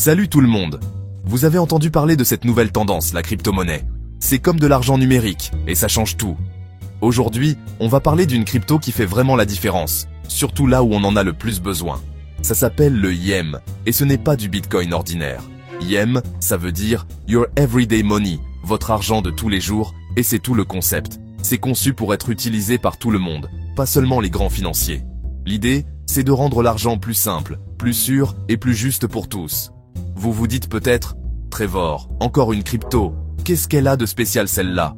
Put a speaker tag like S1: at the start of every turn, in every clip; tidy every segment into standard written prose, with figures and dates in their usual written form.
S1: Salut tout le monde! Vous avez entendu parler de cette nouvelle tendance, la crypto-monnaie. C'est comme de l'argent numérique, et ça change tout. Aujourd'hui, on va parler d'une crypto qui fait vraiment la différence, surtout là où on en a le plus besoin. Ça s'appelle le YEM, et ce n'est pas du Bitcoin ordinaire. YEM, ça veut dire Your Everyday Money, votre argent de tous les jours, et c'est tout le concept. C'est conçu pour être utilisé par tout le monde, pas seulement les grands financiers. L'idée, c'est de rendre l'argent plus simple, plus sûr et plus juste pour tous. Vous vous dites peut-être, Trevor, encore une crypto, qu'est-ce qu'elle a de spécial celle-là?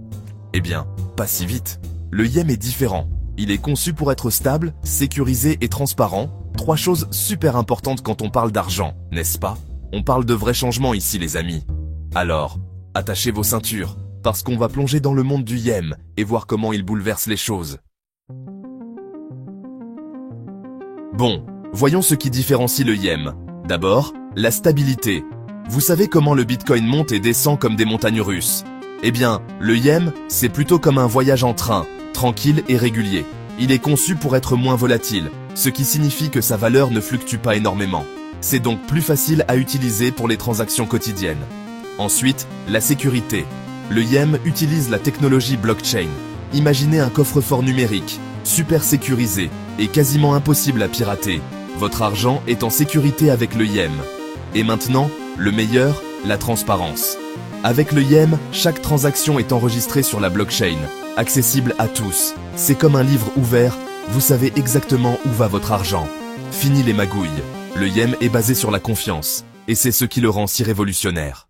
S1: Eh bien, pas si vite. Le YEM est différent. Il est conçu pour être stable, sécurisé et transparent. 3 choses super importantes quand on parle d'argent, n'est-ce pas? On parle de vrais changements ici les amis. Alors, attachez vos ceintures, parce qu'on va plonger dans le monde du YEM et voir comment il bouleverse les choses. Bon, voyons ce qui différencie le YEM. D'abord, la stabilité. Vous savez comment le Bitcoin monte et descend comme des montagnes russes? Eh bien, le YEM, c'est plutôt comme un voyage en train, tranquille et régulier. Il est conçu pour être moins volatile, ce qui signifie que sa valeur ne fluctue pas énormément. C'est donc plus facile à utiliser pour les transactions quotidiennes. Ensuite, la sécurité. Le YEM utilise la technologie blockchain. Imaginez un coffre-fort numérique, super sécurisé et quasiment impossible à pirater. Votre argent est en sécurité avec le YEM. Et maintenant, le meilleur, la transparence. Avec le YEM, chaque transaction est enregistrée sur la blockchain, accessible à tous. C'est comme un livre ouvert, vous savez exactement où va votre argent. Fini les magouilles. Le YEM est basé sur la confiance, et c'est ce qui le rend si révolutionnaire.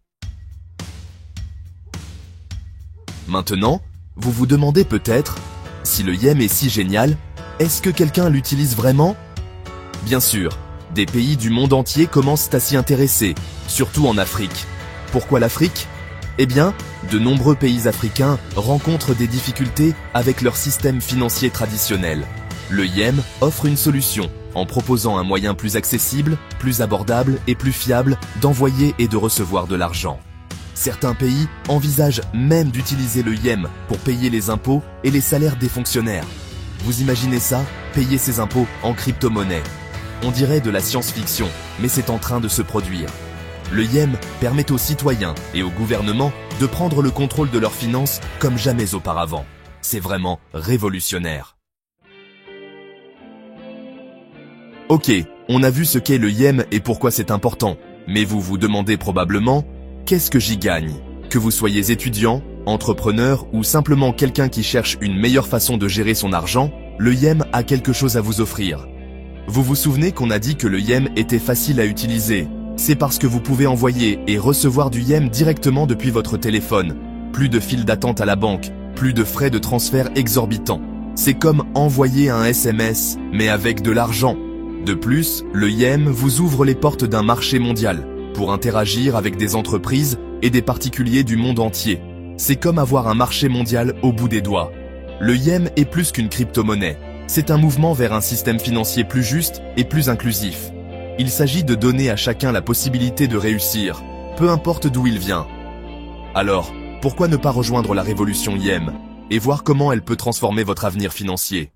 S1: Maintenant, vous vous demandez peut-être, si le YEM est si génial, est-ce que quelqu'un l'utilise vraiment? Bien sûr, des pays du monde entier commencent à s'y intéresser, surtout en Afrique. Pourquoi l'Afrique? Eh bien, de nombreux pays africains rencontrent des difficultés avec leur système financier traditionnel. Le YEM offre une solution en proposant un moyen plus accessible, plus abordable et plus fiable d'envoyer et de recevoir de l'argent. Certains pays envisagent même d'utiliser le YEM pour payer les impôts et les salaires des fonctionnaires. Vous imaginez ça? Payer ses impôts en crypto-monnaie. On dirait de la science-fiction, mais c'est en train de se produire. Le YEM permet aux citoyens et au gouvernement de prendre le contrôle de leurs finances comme jamais auparavant. C'est vraiment révolutionnaire. Ok, on a vu ce qu'est le YEM et pourquoi c'est important, mais vous vous demandez probablement, qu'est-ce que j'y gagne? Que vous soyez étudiant, entrepreneur ou simplement quelqu'un qui cherche une meilleure façon de gérer son argent, le YEM a quelque chose à vous offrir. Vous vous souvenez qu'on a dit que le YEM était facile à utiliser? C'est parce que vous pouvez envoyer et recevoir du YEM directement depuis votre téléphone. Plus de file d'attente à la banque, plus de frais de transfert exorbitants. C'est comme envoyer un SMS, mais avec de l'argent. De plus, le YEM vous ouvre les portes d'un marché mondial pour interagir avec des entreprises et des particuliers du monde entier. C'est comme avoir un marché mondial au bout des doigts. Le YEM est plus qu'une crypto-monnaie. C'est un mouvement vers un système financier plus juste et plus inclusif. Il s'agit de donner à chacun la possibilité de réussir, peu importe d'où il vient. Alors, pourquoi ne pas rejoindre la révolution YEM et voir comment elle peut transformer votre avenir financier?